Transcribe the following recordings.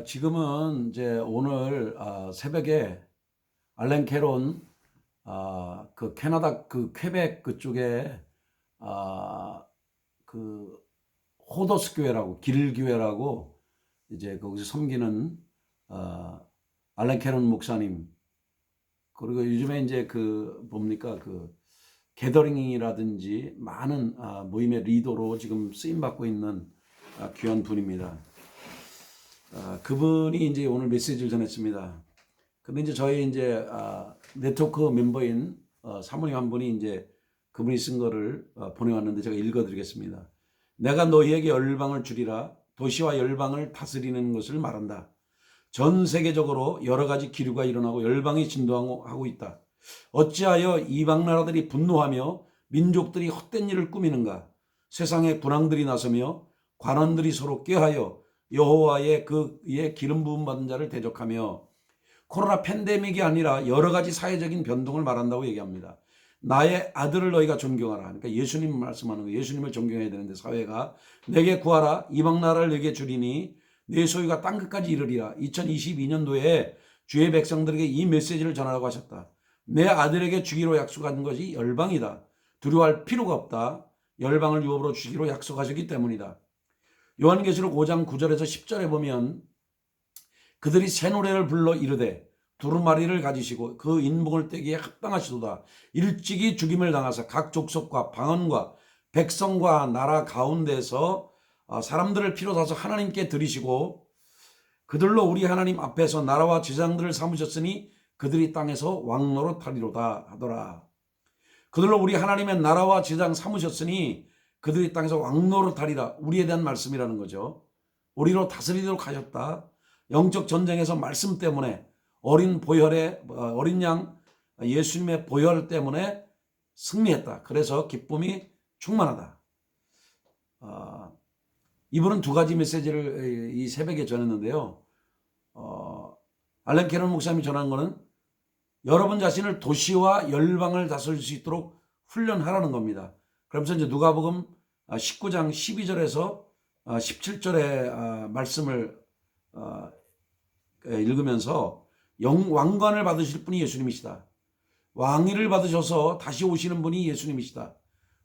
지금은 이제 오늘 새벽에 알렌 캐론 그 캐나다 그 퀘벡 그쪽에 그 호더스 교회라고 길 교회라고 이제 거기서 섬기는 아, 알렌 캐론 목사님, 그리고 요즘에 이제 그 뭡니까 그 게더링이라든지 많은 모임의 리더로 지금 쓰임 받고 있는 귀한 분입니다. 그분이 이제 오늘 메시지를 전했습니다. 근데 이제 저희 이제 네트워크 멤버인 사모님 한 분이 이제 그분이 쓴 거를 보내왔는데 제가 읽어드리겠습니다. 내가 너희에게 열방을 주리라. 도시와 열방을 다스리는 것을 말한다. 전 세계적으로 여러 가지 기류가 일어나고 열방이 진동하고 있다. 어찌하여 이방 나라들이 분노하며 민족들이 헛된 일을 꾸미는가? 세상에 군왕들이 나서며 관원들이 서로 꾀하여 여호와의 그의 기름 부음 받은 자를 대적하며, 코로나 팬데믹이 아니라 여러 가지 사회적인 변동을 말한다고 얘기합니다. 나의 아들을 너희가 존경하라. 그러니까 예수님 말씀하는 거, 예수님을 존경해야 되는데 사회가 내게 구하라. 이방 나라를 내게 주리니 내 소유가 땅끝까지 이르리라. 2022년도에 주의 백성들에게 이 메시지를 전하라고 하셨다. 내 아들에게 주기로 약속한 것이 열방이다. 두려워할 필요가 없다. 열방을 유업으로 주기로 약속하셨기 때문이다. 요한계시록 5장 9절에서 10절에 보면 그들이 새 노래를 불러 이르되 두루마리를 가지시고 그 인봉을 떼기에 합당하시도다. 일찍이 죽임을 당하사 각 족속과 방언과 백성과 나라 가운데서 사람들을 피로 사서 하나님께 드리시고 그들로 우리 하나님 앞에서 나라와 제장들을 삼으셨으니 그들이 땅에서 왕노릇하리로다 하더라. 그들로 우리 하나님의 나라와 제장 삼으셨으니 그들이 땅에서 왕노릇하리라. 우리에 대한 말씀이라는 거죠. 우리로 다스리도록 하셨다. 영적 전쟁에서 말씀 때문에 어린 양 예수님의 보혈 때문에 승리했다. 그래서 기쁨이 충만하다. 이분은 두 가지 메시지를 이 새벽에 전했는데요. 알렌 캐런 목사님이 전한 거는 여러분 자신을 도시와 열방을 다스릴 수 있도록 훈련하라는 겁니다. 그러면서 이제 누가복음 19장 12절에서 17절의 말씀을 읽으면서 왕관을 받으실 분이 예수님이시다. 왕위를 받으셔서 다시 오시는 분이 예수님이시다.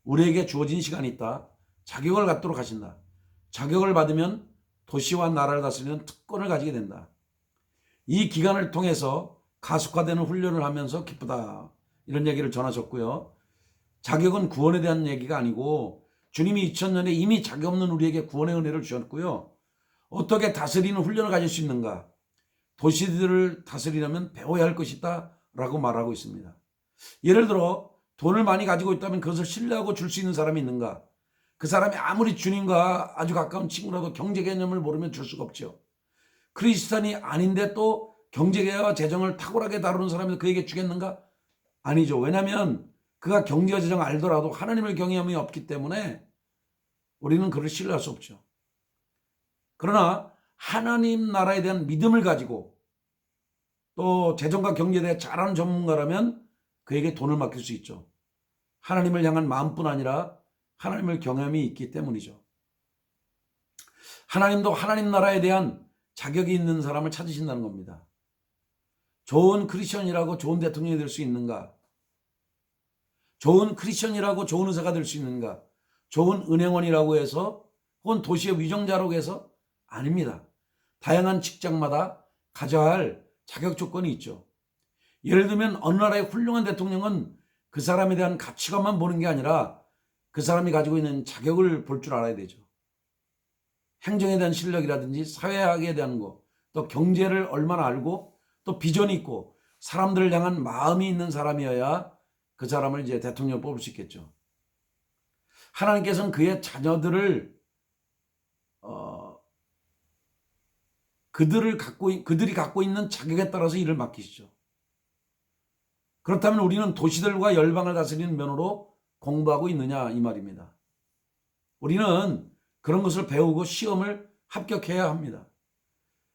우리에게 주어진 시간이 있다. 자격을 갖도록 하신다. 자격을 받으면 도시와 나라를 다스리는 특권을 가지게 된다. 이 기간을 통해서 가속화되는 훈련을 하면서 기쁘다. 이런 얘기를 전하셨고요. 자격은 구원에 대한 얘기가 아니고 주님이 2000년에 이미 자격 없는 우리에게 구원의 은혜를 주셨고요. 어떻게 다스리는 훈련을 가질 수 있는가? 도시들을 다스리려면 배워야 할 것이다 라고 말하고 있습니다. 예를 들어 돈을 많이 가지고 있다면 그것을 신뢰하고 줄 수 있는 사람이 있는가? 그 사람이 아무리 주님과 아주 가까운 친구라도 경제 개념을 모르면 줄 수가 없죠. 크리스찬이 아닌데 또 경제와 재정을 탁월하게 다루는 사람이 그에게 주겠는가? 아니죠. 왜냐하면 그가 경제와 재정을 알더라도 하나님을 경외함이 없기 때문에 우리는 그를 신뢰할 수 없죠. 그러나 하나님 나라에 대한 믿음을 가지고 또 재정과 경제에 대해 잘하는 전문가라면 그에게 돈을 맡길 수 있죠. 하나님을 향한 마음뿐 아니라 하나님을 경험이 있기 때문이죠. 하나님도 하나님 나라에 대한 자격이 있는 사람을 찾으신다는 겁니다. 좋은 크리스천이라고 좋은 대통령이 될 수 있는가? 좋은 크리스천이라고 좋은 의사가 될 수 있는가? 좋은 은행원이라고 해서 혹은 도시의 위정자라고 해서 아닙니다. 다양한 직장마다 가져야 할 자격 조건이 있죠. 예를 들면 어느 나라의 훌륭한 대통령은 그 사람에 대한 가치관만 보는 게 아니라 그 사람이 가지고 있는 자격을 볼 줄 알아야 되죠. 행정에 대한 실력이라든지 사회학에 대한 거, 또 경제를 얼마나 알고 또 비전이 있고 사람들을 향한 마음이 있는 사람이어야 그 사람을 이제 대통령 뽑을 수 있겠죠. 하나님께서는 그의 자녀들을 그들이 갖고 있는 자격에 따라서 일을 맡기시죠. 그렇다면 우리는 도시들과 열방을 다스리는 면으로 공부하고 있느냐 이 말입니다. 우리는 그런 것을 배우고 시험을 합격해야 합니다.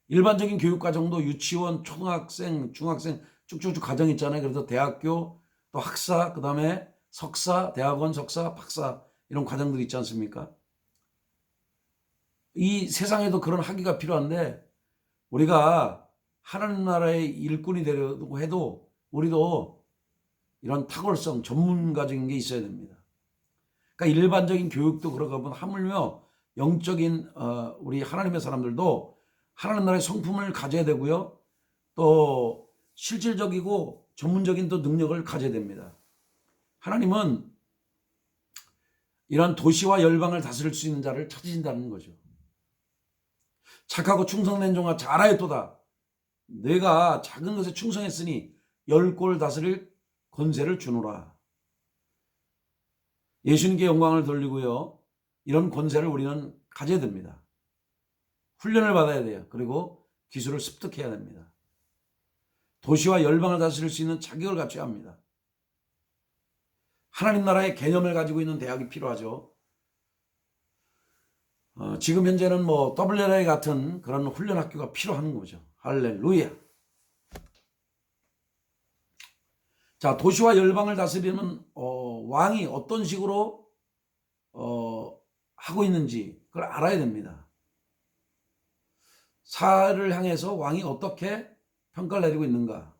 일반적인 교육과정도 유치원, 초등학생, 중학생 쭉쭉쭉 과정 있잖아요. 그래서 대학교, 또 학사, 그 다음에 석사, 대학원, 석사, 박사 이런 과정들이 있지 않습니까? 이 세상에도 그런 학위가 필요한데 우리가 하나님 나라의 일꾼이 되려고 해도 우리도 이런 탁월성, 전문가적인 게 있어야 됩니다. 그러니까 일반적인 교육도 그러고 보면 하물며 영적인 우리 하나님의 사람들도 하나님 나라의 성품을 가져야 되고요. 또 실질적이고 전문적인 또 능력을 가져야 됩니다. 하나님은 이런 도시와 열방을 다스릴 수 있는 자를 찾으신다는 거죠. 착하고 충성된 종아 잘하였도다. 내가 작은 것에 충성했으니 열 꼴 다스릴 권세를 주노라. 예수님께 영광을 돌리고요. 이런 권세를 우리는 가져야 됩니다. 훈련을 받아야 돼요. 그리고 기술을 습득해야 됩니다. 도시와 열방을 다스릴 수 있는 자격을 갖춰야 합니다. 하나님 나라의 개념을 가지고 있는 대학이 필요하죠. 지금 현재는 뭐 WLA 같은 그런 훈련 학교가 필요한 거죠. 할렐루야. 자, 도시와 열방을 다스리는 왕이 어떤 식으로 하고 있는지 그걸 알아야 됩니다. 사회를 향해서 왕이 어떻게 평가를 내리고 있는가.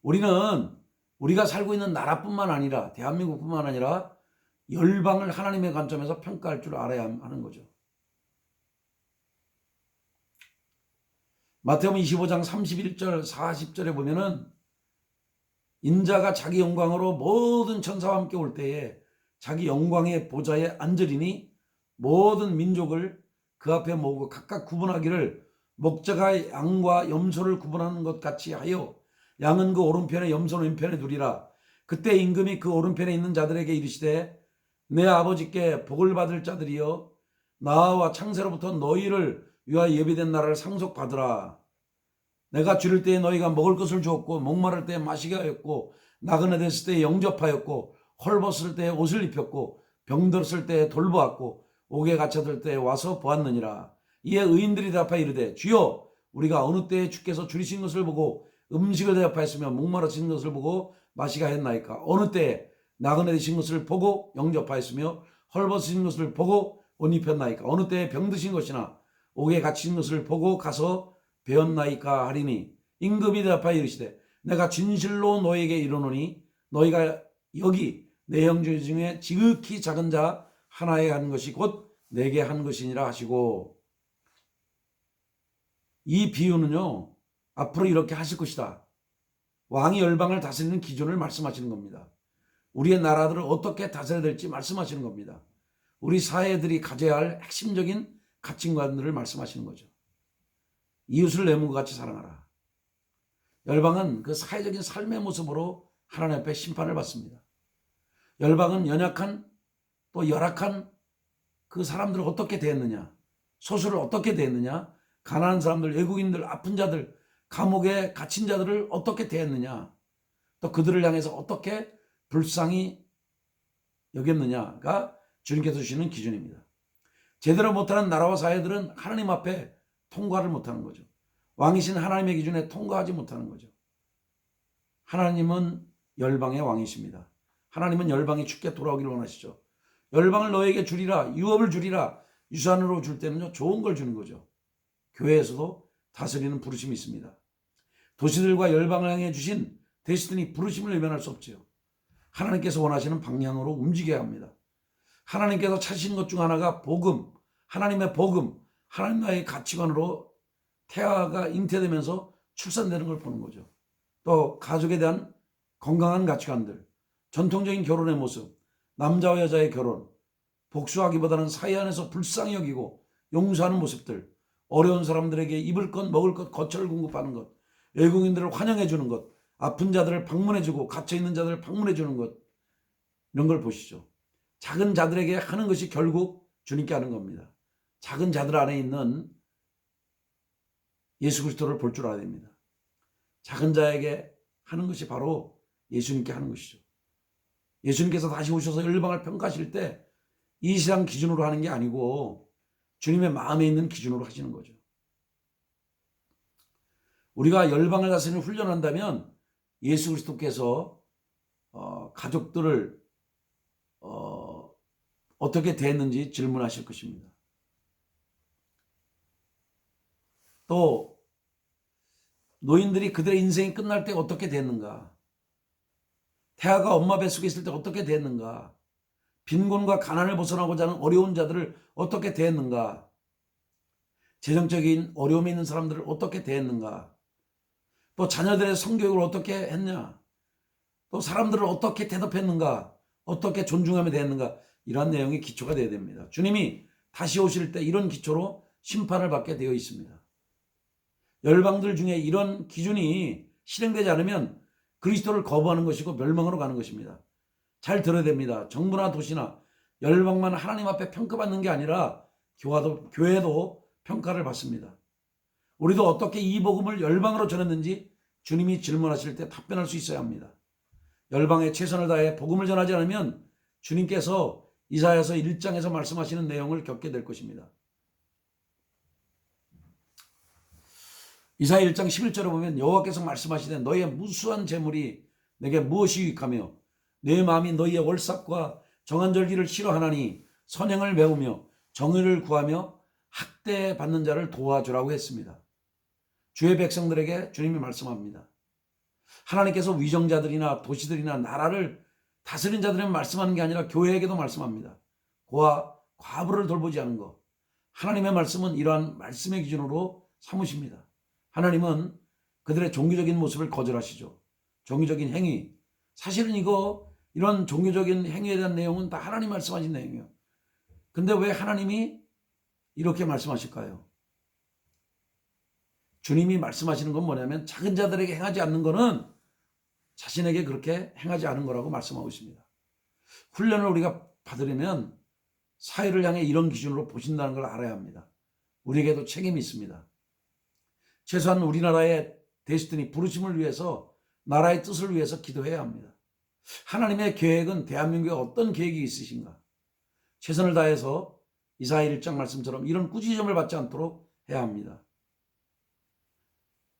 우리가 살고 있는 나라뿐만 아니라 대한민국뿐만 아니라 열방을 하나님의 관점에서 평가할 줄 알아야 하는 거죠. 마태복음 25장 31절 40절에 보면은 인자가 자기 영광으로 모든 천사와 함께 올 때에 자기 영광의 보좌에 앉으리니 모든 민족을 그 앞에 모으고 각각 구분하기를 목자가 양과 염소를 구분하는 것 같이 하여 양은 그 오른편에 염소는 왼편에 두리라. 그때 임금이 그 오른편에 있는 자들에게 이르시되 내 아버지께 복을 받을 자들이여 나와 창세로부터 너희를 위하여 예비된 나라를 상속받으라. 내가 줄일 때에 너희가 먹을 것을 주었고 목마를 때에 마시게 하였고 나그네 됐을 때에 영접하였고 헐벗을 때에 옷을 입혔고 병들었을 때에 돌보았고 옥에 갇혀들 때에 와서 보았느니라. 이에 의인들이 대답하여 이르되 주여 우리가 어느 때에 주께서 줄이신 것을 보고 음식을 대접하였으며 목마르신 것을 보고 마시게 하였나이까. 어느 때에 나그네 되신 것을 보고 영접하였으며 헐벗으신 것을 보고 옷 입혔나이까. 어느 때에 병드신 것이나 옥에 갇힌 것을 보고 가서 배웠나이까 하리니 임금이 대답하여 이르시되 내가 진실로 너에게 이르노니 너희가 여기 내 형제 중에 지극히 작은 자 하나에 한 것이 곧 내게 한 것이니라 하시고. 이 비유는요 앞으로 이렇게 하실 것이다. 왕이 열방을 다스리는 기준을 말씀하시는 겁니다. 우리의 나라들을 어떻게 다스려야 될지 말씀하시는 겁니다. 우리 사회들이 가져야 할 핵심적인 가치관들을 말씀하시는 거죠. 이웃을 내 몸과 같이 사랑하라. 열방은 그 사회적인 삶의 모습으로 하나님 앞에 심판을 받습니다. 열방은 연약한 또 열악한 그 사람들을 어떻게 대했느냐, 소수를 어떻게 대했느냐, 가난한 사람들, 외국인들, 아픈 자들, 감옥에 갇힌 자들을 어떻게 대했느냐, 또 그들을 향해서 어떻게 불쌍히 여겼느냐가 주님께서 주시는 기준입니다. 제대로 못하는 나라와 사회들은 하나님 앞에 통과를 못하는 거죠. 왕이신 하나님의 기준에 통과하지 못하는 거죠. 하나님은 열방의 왕이십니다. 하나님은 열방이 주께 돌아오기를 원하시죠. 열방을 너에게 주리라, 유업을 주리라. 유산으로 줄 때는요 좋은 걸 주는 거죠. 교회에서도 다스리는 부르심이 있습니다. 도시들과 열방을 향해 주신 데스티니 부르심을 외면할 수 없죠. 하나님께서 원하시는 방향으로 움직여야 합니다. 하나님께서 찾으신 것 중 하나가 복음, 하나님의 복음, 하나님 나라의 가치관으로 태아가 잉태되면서 출산되는 걸 보는 거죠. 또 가족에 대한 건강한 가치관들, 전통적인 결혼의 모습, 남자와 여자의 결혼, 복수하기보다는 사회 안에서 불쌍히 여기고 용서하는 모습들, 어려운 사람들에게 입을 것, 먹을 것, 거처를 공급하는 것, 외국인들을 환영해 주는 것, 아픈 자들을 방문해 주고 갇혀있는 자들을 방문해 주는 것, 이런 걸 보시죠. 작은 자들에게 하는 것이 결국 주님께 하는 겁니다. 작은 자들 안에 있는 예수 그리스도를 볼 줄 알아야 됩니다. 작은 자에게 하는 것이 바로 예수님께 하는 것이죠. 예수님께서 다시 오셔서 열방을 평가하실 때 이 세상 기준으로 하는 게 아니고 주님의 마음에 있는 기준으로 하시는 거죠. 우리가 열방을 다스리는 훈련한다면 예수 그리스도께서 가족들을 어떻게 대했는지 질문하실 것입니다. 또 노인들이 그들의 인생이 끝날 때 어떻게 됐는가? 태아가 엄마 뱃속에 있을 때 어떻게 됐는가? 빈곤과 가난을 벗어나고자 하는 어려운 자들을 어떻게 대했는가? 재정적인 어려움이 있는 사람들을 어떻게 대했는가? 또 자녀들의 성교육을 어떻게 했냐? 또 사람들을 어떻게 대접했는가? 어떻게 존중하며 대했는가? 이러한 내용이 기초가 되어야 됩니다. 주님이 다시 오실 때 이런 기초로 심판을 받게 되어 있습니다. 열방들 중에 이런 기준이 실행되지 않으면 그리스도를 거부하는 것이고 멸망으로 가는 것입니다. 잘 들어야 됩니다. 정부나 도시나 열방만 하나님 앞에 평가받는 게 아니라 교회도 평가를 받습니다. 우리도 어떻게 이 복음을 열방으로 전했는지 주님이 질문하실 때 답변할 수 있어야 합니다. 열방에 최선을 다해 복음을 전하지 않으면 주님께서 이사야서 1장에서 말씀하시는 내용을 겪게 될 것입니다. 이사야 1장 11절에 보면 여호와께서 말씀하시되 너희의 무수한 재물이 내게 무엇이 유익하며 내 마음이 너희의 월삭과 정한절기를 싫어하나니 선행을 배우며 정의를 구하며 학대받는 자를 도와주라고 했습니다. 주의 백성들에게 주님이 말씀합니다. 하나님께서 위정자들이나 도시들이나 나라를 다스린 자들에게 말씀하는 게 아니라 교회에게도 말씀합니다. 고아, 과부를 돌보지 않은 것. 하나님의 말씀은 이러한 말씀의 기준으로 삼으십니다. 하나님은 그들의 종교적인 모습을 거절하시죠. 종교적인 행위. 사실은 이런 종교적인 행위에 대한 내용은 다 하나님 말씀하신 내용이에요. 근데 왜 하나님이 이렇게 말씀하실까요? 주님이 말씀하시는 건 뭐냐면 작은 자들에게 행하지 않는 거는 자신에게 그렇게 행하지 않은 거라고 말씀하고 있습니다. 훈련을 우리가 받으려면 사회를 향해 이런 기준으로 보신다는 걸 알아야 합니다. 우리에게도 책임이 있습니다. 최소한 우리나라의 데스티니 부르심을 위해서 나라의 뜻을 위해서 기도해야 합니다. 하나님의 계획은 대한민국에 어떤 계획이 있으신가? 최선을 다해서 이사야 1장 말씀처럼 이런 꾸지점을 받지 않도록 해야 합니다.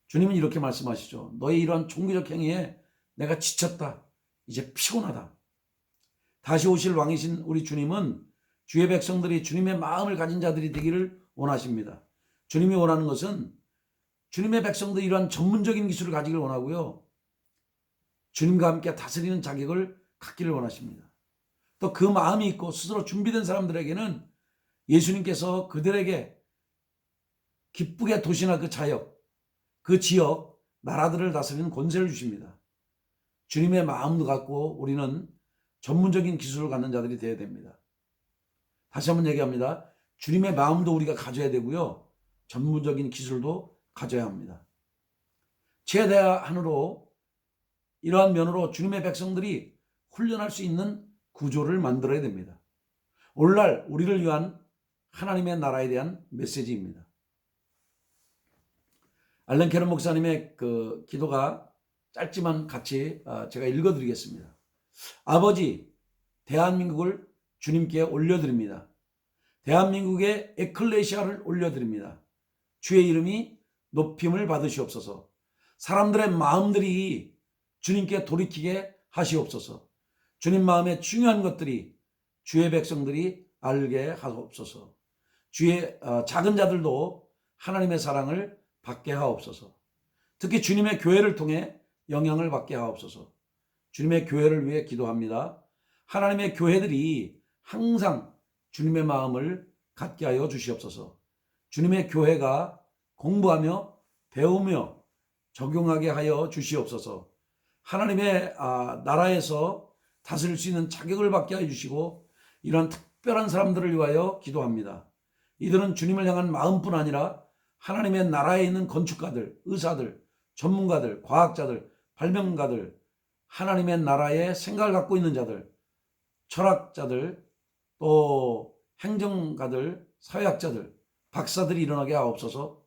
주님은 이렇게 말씀하시죠. 너의 이러한 종교적 행위에 내가 지쳤다. 이제 피곤하다. 다시 오실 왕이신 우리 주님은 주의 백성들이 주님의 마음을 가진 자들이 되기를 원하십니다. 주님이 원하는 것은 주님의 백성들이 이러한 전문적인 기술을 가지기를 원하고요. 주님과 함께 다스리는 자격을 갖기를 원하십니다. 또 그 마음이 있고 스스로 준비된 사람들에게는 예수님께서 그들에게 기쁘게 도시나 그 자역, 그 지역, 나라들을 다스리는 권세를 주십니다. 주님의 마음도 갖고 우리는 전문적인 기술을 갖는 자들이 되어야 됩니다. 다시 한번 얘기합니다. 주님의 마음도 우리가 가져야 되고요. 전문적인 기술도 가져야 합니다. 최대한으로 이러한 면으로 주님의 백성들이 훈련할 수 있는 구조를 만들어야 됩니다. 오늘날 우리를 위한 하나님의 나라에 대한 메시지입니다. 알렌 캐런 목사님의 그 기도가 짧지만 같이 제가 읽어드리겠습니다. 아버지, 대한민국을 주님께 올려드립니다. 대한민국의 에클레시아를 올려드립니다. 주의 이름이 높임을 받으시옵소서. 사람들의 마음들이 주님께 돌이키게 하시옵소서. 주님 마음에 중요한 것들이 주의 백성들이 알게 하옵소서. 주의 작은 자들도 하나님의 사랑을 받게 하옵소서. 특히 주님의 교회를 통해 영향을 받게 하옵소서. 주님의 교회를 위해 기도합니다. 하나님의 교회들이 항상 주님의 마음을 갖게 하여 주시옵소서. 주님의 교회가 공부하며 배우며 적용하게 하여 주시옵소서. 하나님의 나라에서 다스릴 수 있는 자격을 받게 하여 주시고 이러한 특별한 사람들을 위하여 기도합니다. 이들은 주님을 향한 마음뿐 아니라 하나님의 나라에 있는 건축가들, 의사들, 전문가들, 과학자들, 발명가들, 하나님의 나라의 생각을 갖고 있는 자들, 철학자들, 또 행정가들, 사회학자들, 박사들이 일어나게 하옵소서.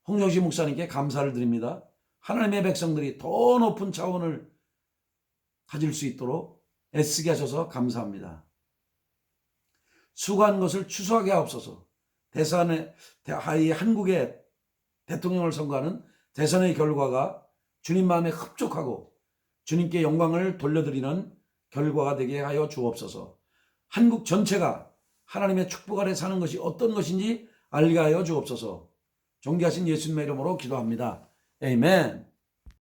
홍정시 목사님께 감사를 드립니다. 하나님의 백성들이 더 높은 차원을 가질 수 있도록 애쓰게 하셔서 감사합니다. 수고한 것을 추수하게 하옵소서. 한국의 대통령을 선거하는 대선의 결과가 주님 마음에 흡족하고 주님께 영광을 돌려드리는 결과가 되게 하여 주옵소서. 한국 전체가 하나님의 축복 아래 사는 것이 어떤 것인지 알게 하여 주옵소서. 존귀하신 예수님의 이름으로 기도합니다. 에이멘.